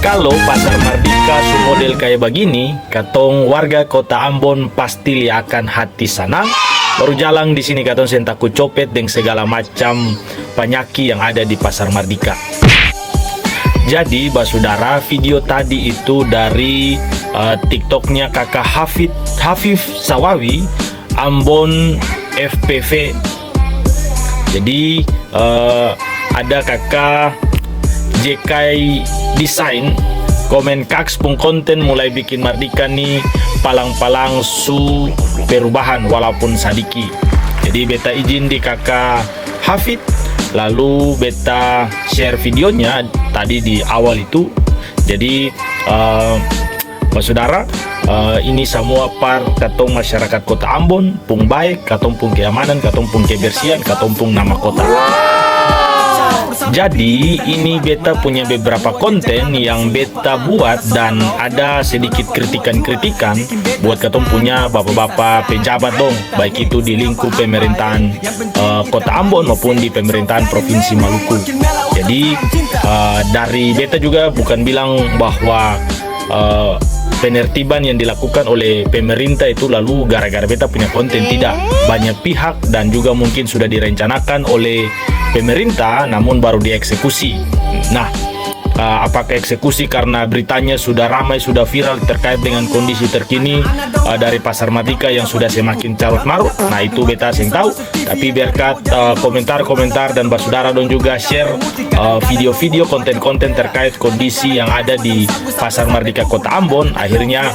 Kalau pasar Mardika model kayak begini, katong warga kota Ambon pasti akan hati senang. Baru jalan di sini katong sen takut copet dengan segala macam penyakit yang ada di pasar Mardika. Jadi, saudara, video tadi itu dari TikToknya kakak Hafif Sawawi, Ambon FPV. Jadi, ada kakak JK Design komen kaks pun konten mulai bikin Mardika nih palang-palang su perubahan walaupun sadiki. Jadi beta izin di kakak Hafid, lalu beta share videonya tadi di awal itu. Jadi saudara, ini semua par katong masyarakat kota Ambon pung baik, katong pung keamanan, katong pung kebersihan, katong pung nama kota. Jadi ini beta punya beberapa konten yang beta buat dan ada sedikit kritikan-kritikan buat katong punya bapak-bapak pejabat dong, baik itu di lingkup pemerintahan kota Ambon maupun di pemerintahan provinsi Maluku. Jadi dari beta juga bukan bilang bahwa penertiban yang dilakukan oleh pemerintah itu lalu gara-gara beta punya konten, tidak. Banyak pihak dan juga mungkin sudah direncanakan oleh pemerintah namun baru dieksekusi. Nah, apakah eksekusi karena beritanya sudah ramai, sudah viral terkait dengan kondisi terkini dari pasar Mardika yang sudah semakin carut marut? Nah, itu beta sing tahu. Tapi berkat komentar-komentar dan saudara don juga share video-video konten-konten terkait kondisi yang ada di pasar Mardika kota Ambon, akhirnya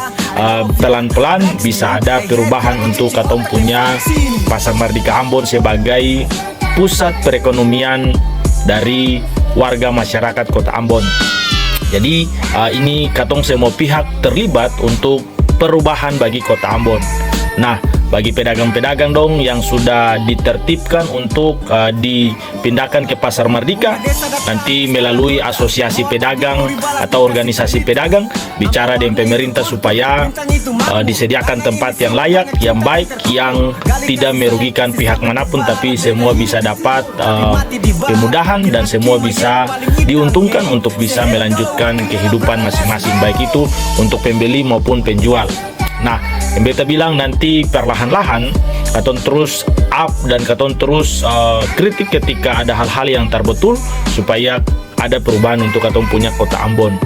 pelan-pelan bisa ada perubahan untuk katong punya pasar Mardika Ambon sebagai pusat perekonomian dari warga masyarakat kota Ambon. Jadi ini katong semua pihak terlibat untuk perubahan bagi kota Ambon. Nah, bagi pedagang-pedagang dong yang sudah ditertibkan untuk dipindahkan ke pasar Mardika, nanti melalui asosiasi pedagang atau organisasi pedagang bicara dengan pemerintah supaya disediakan tempat yang layak, yang baik, yang tidak merugikan pihak manapun, tapi semua bisa dapat kemudahan dan semua bisa diuntungkan untuk bisa melanjutkan kehidupan masing-masing, baik itu untuk pembeli maupun penjual. Nah, yang beta bilang nanti perlahan-lahan katong terus up dan katong terus kritik ketika ada hal-hal yang terbetul supaya ada perubahan untuk katong punya kota Ambon.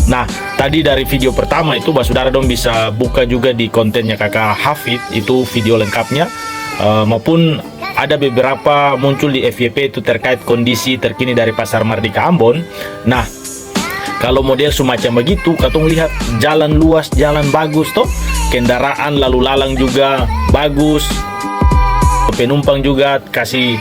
Nah, tadi dari video pertama itu saudara dong bisa buka juga di kontennya kakak Hafid, itu video lengkapnya, maupun ada beberapa muncul di FYP itu terkait kondisi terkini dari pasar Mardika Ambon. Nah, kalau model semacam begitu, katong lihat jalan luas, jalan bagus toh, kendaraan lalu lalang juga bagus, penumpang juga kasih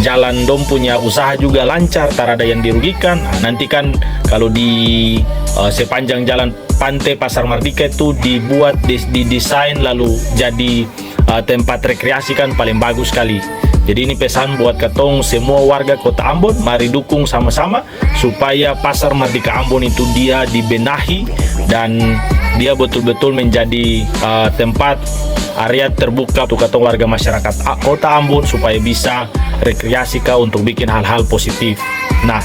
jalan dong punya usaha juga lancar, tak ada yang dirugikan. Nah, nanti kan kalau di sepanjang jalan pantai pasar Mardika itu dibuat, didesain lalu jadi tempat rekreasi kan paling bagus sekali. Jadi ini pesan buat katong semua warga kota Ambon, mari dukung sama-sama supaya pasar Mardika Ambon itu dia dibenahi dan dia betul-betul menjadi tempat area terbuka untuk katong warga masyarakat kota Ambon supaya bisa rekreasi kah untuk bikin hal-hal positif. Nah,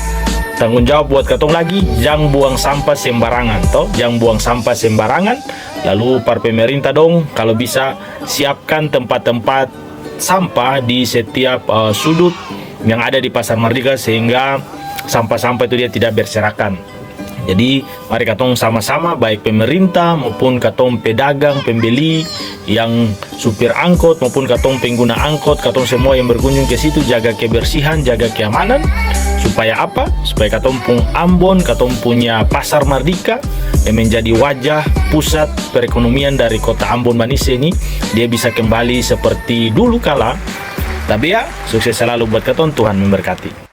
tanggung jawab buat katong lagi, jangan buang sampah sembarangan toh, jangan buang sampah sembarangan. Lalu para pemerintah dong kalau bisa siapkan tempat-tempat sampah di setiap sudut yang ada di pasar Mardika sehingga sampah-sampah itu dia tidak berserakan. Jadi mari katong sama-sama, baik pemerintah maupun katong pedagang, pembeli, yang supir angkot maupun katong pengguna angkot, katong semua yang berkunjung ke situ jaga kebersihan, jaga keamanan. Supaya apa? Supaya katong pung Ambon, katong punya pasar Mardika yang menjadi wajah pusat perekonomian dari kota Ambon Manise ini, dia bisa kembali seperti dulu kala. Tapi ya, sukses selalu buat katong, Tuhan memberkati.